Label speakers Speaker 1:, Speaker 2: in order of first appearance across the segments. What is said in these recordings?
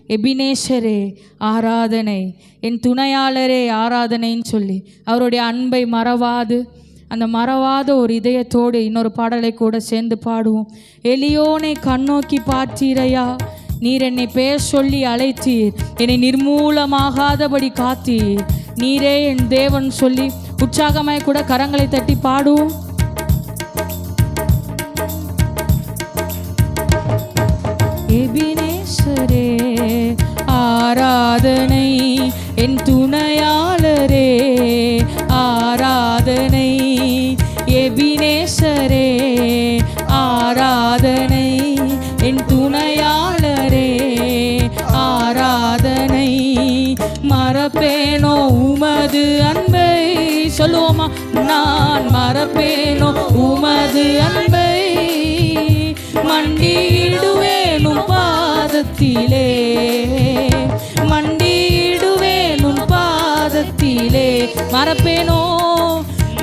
Speaker 1: எபினேசரே ஆராதனை, என் துணையாளரே ஆராதனைன்னு சொல்லி அவருடைய அன்பை மறவாது, அந்த மறவாத ஒரு இதயத்தோடு இன்னொரு பாடலை கூட சேர்ந்து பாடுவோம். எலியோனை கண்ணோக்கி பார்த்தீரையா, நீர் என்னை பெயர் சொல்லி அழைத்தீர், என்னை நிர்மூலமாகாதபடி காத்தீர், நீரே என் தேவன் சொல்லி உற்சாகமாய் கூட கரங்களை தட்டி பாடுவோம். எபினேசரே ஆராதனை, என் துணையாளரே ஆராதனை, எபினேசரே ஆராதனை, என் துணையாளரே ஆராதனை. மறப்பேனோ உமது அன்பை, சொல்லுவோமா, நான் மறப்பேனோ உமது அன்பை, மண்டியிடுவேனும் பாதத்திலே, மண்டியிடுவேனும் பாதத்திலே. மறப்பேனோ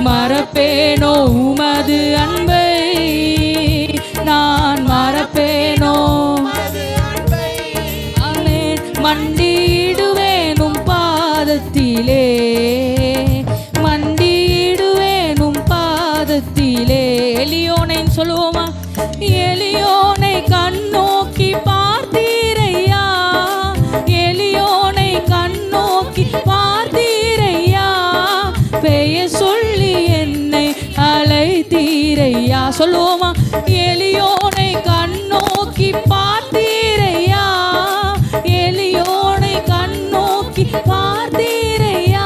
Speaker 1: மறப்பேனோ உமது அன்பை, நான் மறப்பேனோ மண்டியிடுவேனும் பாதத்திலே, மண்டியிடுவேனும் பாதத்திலே. எலியோனை சொல்லுவோமா, எலியோனை கண்ணோக்கி பார்த்தீரையா, எலியோனை கண்ணோக்கி பார்த்தீரையா, பெயர் சொல்லி என்னை அழைத்தீரையா. சொல்லுவோமா, எலியோனை கண்ணோக்கி பார்த்தீரையா, எலியோனை கண்ணோக்கி பார்த்தீரையா,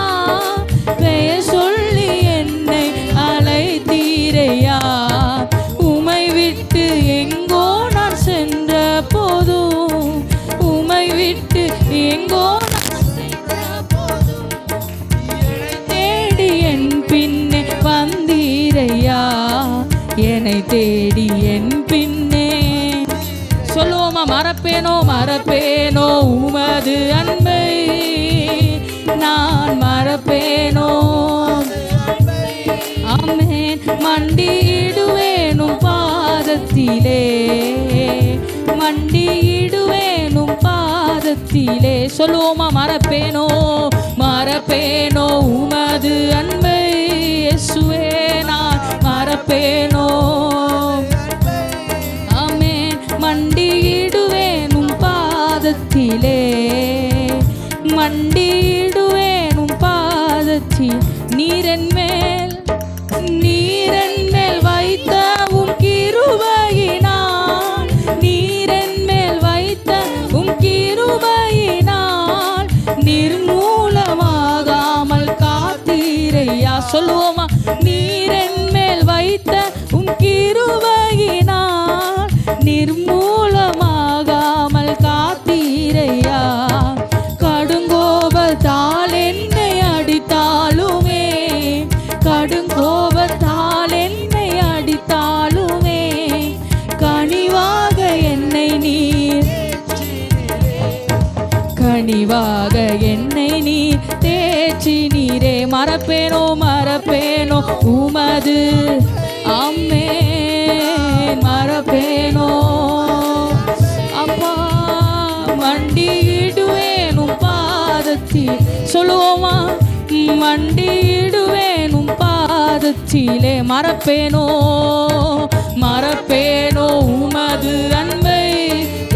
Speaker 1: பெயர் சொல்லி என்னை அழைத்தீரையா. உமை விட்டு எங்கோ நான் சென்ற போதும், உமை விட்டு எங்கோ நான் சென்ற போதும், தேடி என் பின்னே வந்தீரையா, என்னை தேடி என் பின்னே. சொல்லுவோமா, மறப்பேனோ மறப்பேனோ உமது அன்பை, நான் மறப்பேனோ. ஆமென். மண்டியிடுவேனும் பாதத்திலே, மண்டியிடுவேனும் பாதத்திலே. சொல்லுவோமா, மறப்பேனோ மறப்பேனோ உமது அன்பை, இயேசுவே நான் மறப்பேனோ. ஆமென். மண்டியிடுவேனும் பாதத்திலே, மண்டியிடுவேனும் பாதத்தில். நீரென் மேல் வைத்த உம் கிருபையினால், நீரென் மேல் வைத்த உம் கிருபையினால், நிர்மூலமாகாமல் காத்தீரையா. சொல்லுவோமா, நீரென் மேல் வைத்த உம் கிருபையினால், நிர்மூலமாகாமல் காத்தீரையா. கடுங்கோபத்தால் என்னை அடித்தாலுமே, கடுங்கோபத்தால் என்னை அடித்தாலுமே, கனிவாக என்னை நீர், கனிவாக என்னை நீர் தேற்றினீரே. மறப்பேனோ மறப்பேனோ உமது, ஆமென், மறப்பேனோ அப்பா, மண்டியிடுவேனும் பாதத்தில். சொல்லுவோமா, மண்டியிடுவேனும் பாதத்திலே. மறப்பேனோ மறப்பேனோ உமது அன்பை,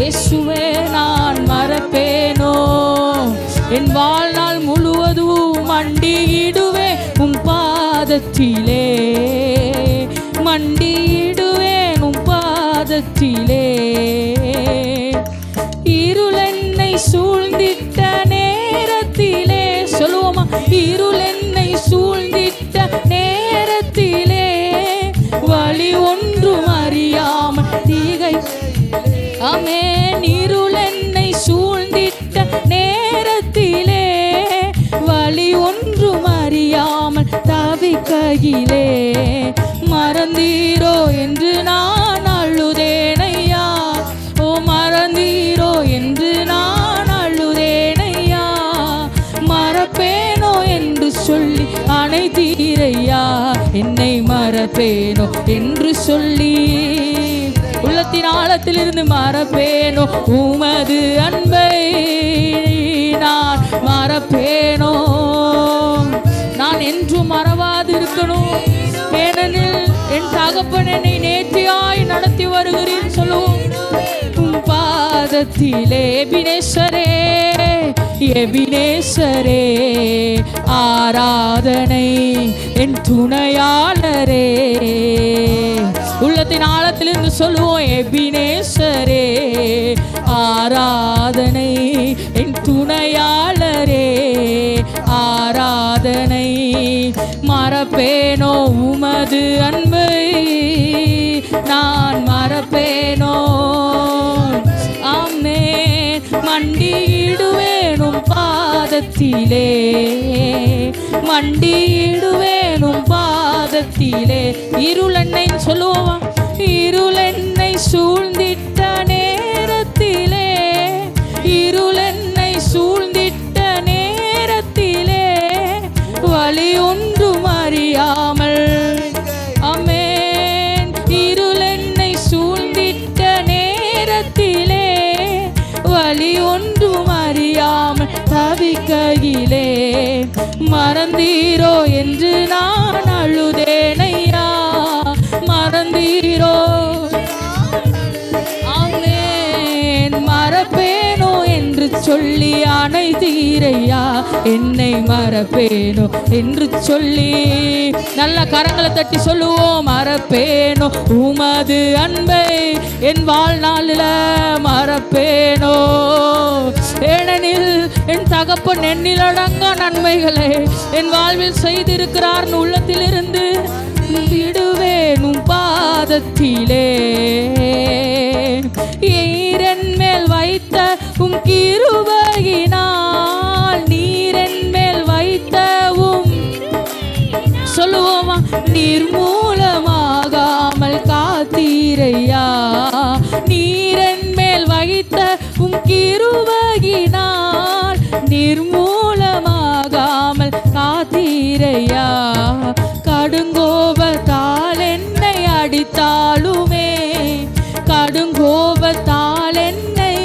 Speaker 1: இயேசுவே நான் மறப்பேனோ. என் வாழ்நாள் முழுவதும் மண்டியிடுவே உம் பாதத்திலே, மண்டியிடுவேன் உம் பாதத்திலே. இருள் என்னை சூழ்ந்திட்ட நேரத்திலே, சொல்லுவோமா, இருள் என்னை சூழ்ந்திட்ட நேரத்திலே, வழி ஒன்றும் அறியாமல் தீகை. ஆமென். இருள் என்னை சூழ்ந்திட்ட நேரத்திலே, வழி ஒன்றும் அறியாமல் தவிக்கையிலே, மறந்தீரோ என்று நான் அழுதேனையா, ஓ மறந்தீரோ என்று நான் அழுதேனையா, மறப்பேனோ என்று சொல்லி அனைத்தீரையா, என்னை மறப்பேனோ என்று சொல்லி. உள்ளத்தின் ஆழத்திலிருந்து மறப்பேனோ உமது அன்பை, தகப்பன் என்னை நேர்த்தியாய் நடத்தி வருகிறேன் சொல்லுவோம். உம் பாதத்திலே எபினேசரே எபினேசரே ஆராதனை என் துணையாளரே. உள்ளத்தின் ஆழத்திலிருந்து சொல்லுவோம். எபினேசரே ஆராதனை என் துணையாளரே ஆராதனை. மறப்பேனோ உமது அன்பை நான் மறப்பேனோ. ஆமென். மண்டியிடுவேனும் பாதத்திலே மண்டியிடுவேனும் பாதத்திலே. இருள் என்னை சொல்லுவோம். இருள் என்னை சூழ்ந்திட்ட நேரத்திலே இருள் என்னை சூழ்ந்திட்ட நேரத்திலே வழி ஒன்றும் அறியாமல். ஆமென். இருள் என்னை சூழ்ந்திட்ட நேரத்திலே வழி ஒன்றும் அறியாமல் தவிக்கையிலே மறந்தீரோ என்று நான் அழுதேனையா. மறந்தீரோ. ஆமென். மறப்பேனோ என்று சொல்லி அணைத்தீரையா. என்னை மறப்பேனோ என்று சொல்லி நல்ல கரங்களை தட்டி சொல்லுவோம். மறப்பேனோ உமது அன்பை என் வாழ்நாளில் மறப்பேனோ. ஏனெனில் என் தகப்பன் எண்ணிலடங்கா நன்மைகளை என் வாழ்வில் செய்திருக்கிறார். உள்ளத்திலிருந்து விடுவேனும் பாதத்திலே ஈரன் மேல் வைத்த உம் கிருபையினால் நீரன் மேல் வைத்த உம் சொல்லுவோமா. நிர்மூலமாகாமல் காத்தீரையா. நீரன் மேல் வைத்த உம் கிருபையினால் நிர்மூலமாகாமல் காத்தீரையா. கடுங்கோபத்தால் என்னை அடித்தாலுமே கடுங்கோபத்தால் என்னை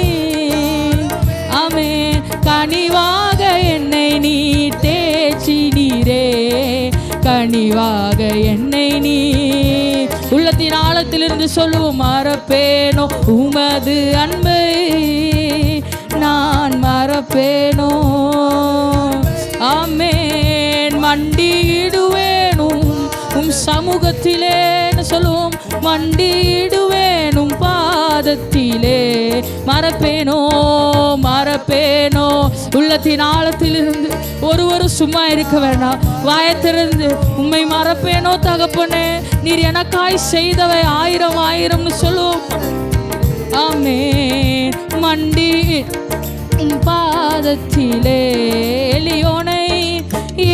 Speaker 1: ஆமென் கனிவாக என்னை நீ தேற்றினீரே. கனிவாக என்னை நீ. உள்ளத்தின் ஆழத்திலிருந்து சொல்லுவோம். மறப்பேனோ உமது அன்பை நான் மறப்பேனோ. ஆமென். மண்டியிடுவேனும் உம் சமூகத்திலே சொல்லுவோம். மண்டியிடுவேனும் பாதத்திலே மறப்பேனோ மறப்பேனோ. உள்ளத்தின் ஆழத்திலிருந்து ஒருவரு சும்மா இருக்க வேண்டாம். வாயத்திலிருந்து உம்மை மறப்பேனோ தகப்பனே. நீர் எனக்காய் செய்தவை ஆயிரம் ஆயிரம்னு சொல்லுவோம். ஆமென். மண்டி பாதத்திலே எலியோனை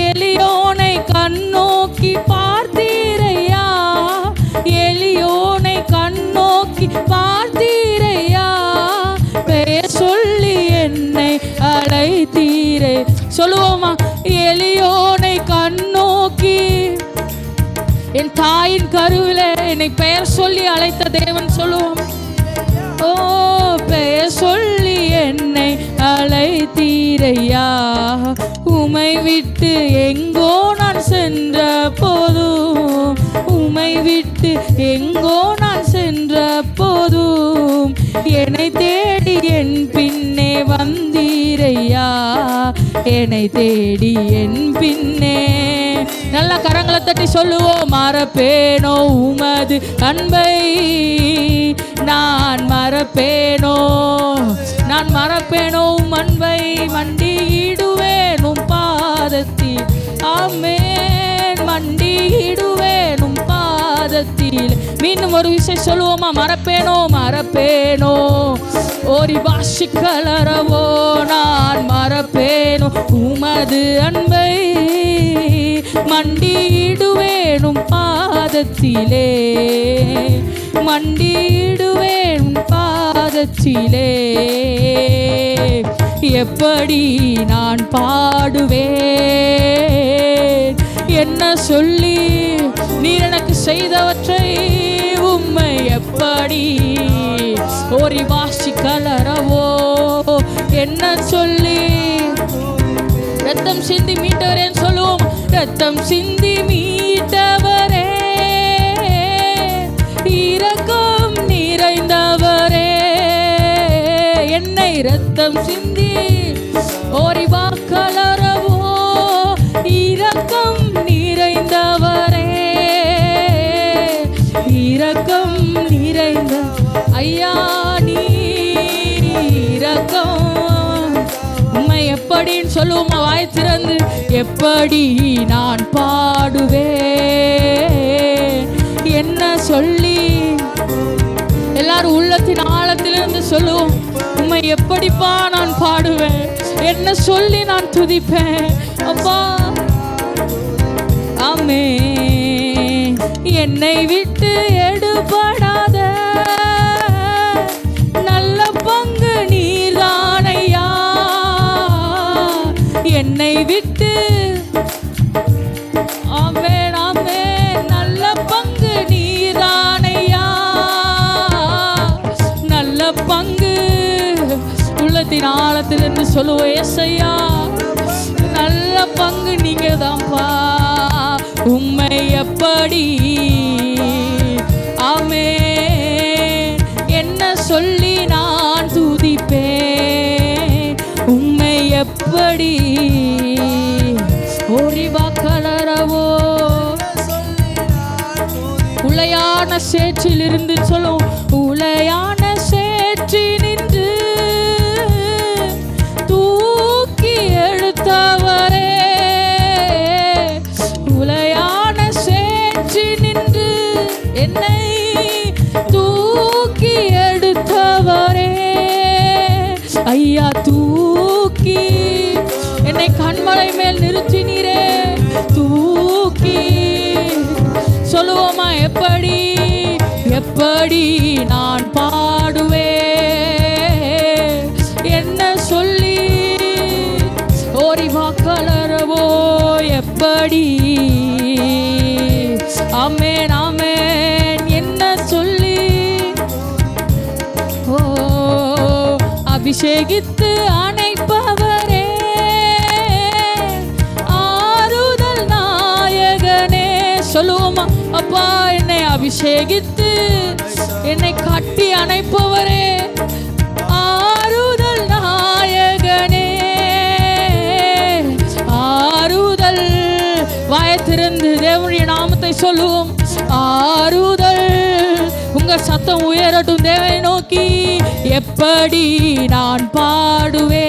Speaker 1: எலியோனை கண்ணோக்கி பார்த்தீரையா. எலியோனை கண்ணோக்கி பார்த்தீரையா. பெயர் சொல்லி என்னை அழைத்தீரே. சொல்லுவோமா. எலியோனை கண்ணோக்கி என் தாயின் கருவிலே என்னை பெயர் சொல்லி அழைத்த தேவன் சொல்லுவோம். ஓ பெயர் சொல்லி என்னை அழைத்தீரையா. உமை விட்டு எங்கோ நான் சென்ற போதும் உமை விட்டு எங்கோ நான் சென்ற போதும் என்னை தேடி என் பின்னே வந்தீரையா. என்னை தேடி என் பின்னே. நல்ல கரங்களை தட்டி சொல்லுவோம். மறப்பேனோ உமது அன்பை நான் மறப்பேனோ. நான் மறப்பேனோ உம் அன்பை. மண்டியிடுவேனும் பாதத்தில். ஆமென். மண்டியிடுவேனும் பாதத்தில். மீண்டும் ஒரு விஷயம் சொல்லுவோமா. மறப்பேனோ மறப்பேனோ ஒரு பாஷி கலரவோ. நான் மறப்பேனோ உமது அன்பை. மண்டியிடுவேனும் பாதத்திலே மண்டியிடுவேனும் பாதத்திலே. எப்படி நான் பாடுவேன் என்ன சொல்லி நீர் எனக்கு செய்தவற்றை உம்மை எப்படி ஒரு வாசி கலரவோ என்ன சொல்லி. ரத்தம் சிந்தி மீட்டவரேன்னு சொல்லுவோம். ரத்தம் சிந்தி மீட்டவரே என்னை இரத்தம் சிந்தி ஓரிவா கலரவோ இரக்கம் நிறைந்தவரே, இரக்கம் நிறைந்த ஐயா நீ இரக்கம். உம்மை எப்படின்னு சொல்லுவோமா? வாய் திறந்து எப்படி நான் பாடுவேன், என்ன சொல்லி? எல்லாரும் உள்ளத்தின் ஆழத்திலிருந்து சொல்லுவோம், உம்மை எப்படிப்பா நான் பாடுவேன், என்ன சொல்லி நான் துதிப்பேன் அப்பா. ஆமே. என்னை விட்டு எடுபடாத நல்ல பங்கு நீர்தானையா, என்னை விட்டு ஆமென் ஆமென் நல்ல பங்கு நீர்தானையா, நல்ல பங்கு. உள்ளத்தின் ஆழத்திலிருந்து சொல்லுவோம், ஏசையா நல்ல பங்கு நீங்க தான்ப்பா. உம்மை எப்படி ஆமென் என்ன சொல்லி நான் துதிப்பேன், உம்மை எப்படி ஓரிவா கலரவோ. உளையான சேற்றில் இருந்து சொல்லும், உளையான சேற்றினின்று தூக்கி எடுத்தவரே, உளையான சேற்றினின்று என்னை தூக்கி எடுத்தவரே ஐயா, தூக்கி என்னை கண்மலை மேல் நிறுத்தினீரே, தூக்கி. சொல்லுவோமா? எப்படி எப்படி நான் பாடுவேன், என்ன சொல்லி? ஓரிவா கலரவோ எப்படி ஆமென் ஆமென் என்ன சொல்லி? ஓ அபிஷேகித்து அணைப்பவரே, ஆறுதல் நாயகனே. சொல்லுவோமா? அப்பா என்னை அபிஷேகித்து என்னை கட்டி அணைப்பவரே, ஆறுதல் நாயகனே, ஆறுதல். வாயத்திறந்து தேவனுடைய நாமத்தை சொல்லுவோம், ஆறுதல். உங்க சத்தம் உயரட்டும் தேவனை நோக்கி. எப்படி நான் பாடுவேன்,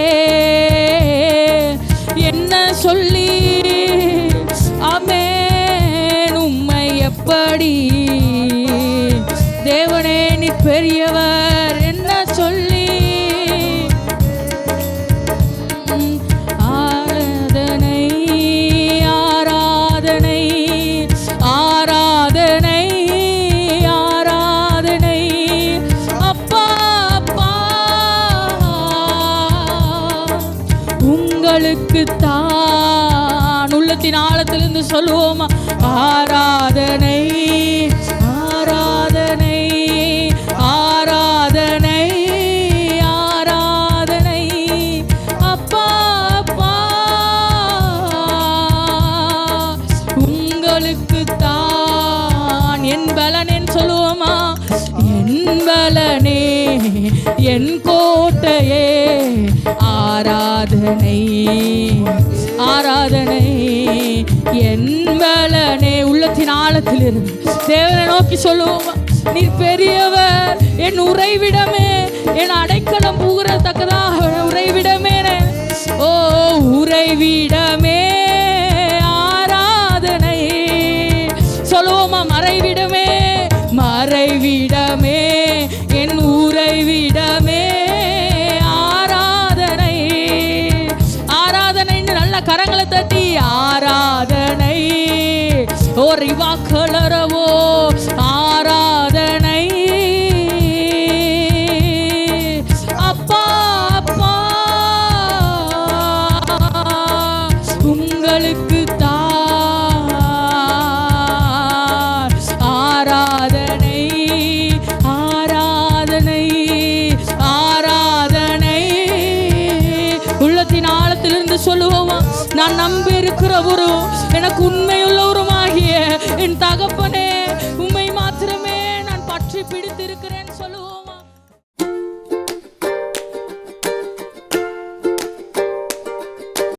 Speaker 1: என்ன சொல்லி? ஆமென். உம்மை எப்படி தேவனே நீ பெரியவர், என்ன சொல்லி? ஆராதனை ஆராதனை ஆராதனை ஆராதனை அப்பா அப்பா உங்களுக்கு தான். உள்ளத்தின் ஆழத்திலிருந்து சொல்லுவோமா? ஆராதனை ஆராதனை ஆராதனை ஆராதனை அப்பா அப்பா உங்களுக்கு தான். என் பலனேன்னு சொல்லுவோமா? என் பலனே என் கோட்டையே ஆராதனை ஆராதனை என் பலனே. உள்ளத்தின் ஆழத்திலிருந்து தேவனை நோக்கி சொல்லுவோமா? நீர் பெரியவர், என் உறைவிடமே, என் அடைக்கலம் புகழத்தக்கதாக உறைவிடமே. ஓ உறைவிடமே ஆராதனை. சொல்லுவோமா? மறைவிடமே மறைவிடமே என் உறைவிடமே ஆராதனை ஆராதனை. நல்ல கரங்களை தட்டி ஆராதனை. ஓ ரிவா கலரவோ ஆராதனை அப்பா அப்பா உங்களுக்கு தான் ஆராதனை ஆராதனை ஆராதனை. உள்ளத்தின் ஆழத்திலிருந்து சொல்லுவோமா? நான் நம்பி இருக்கிறவரும் எனக்கு உண்மையுள்ளவருமாகிய என் தகப்பனே, உம்மை மாத்திரமே நான் பற்றி பிடித்திருக்கிறேன்.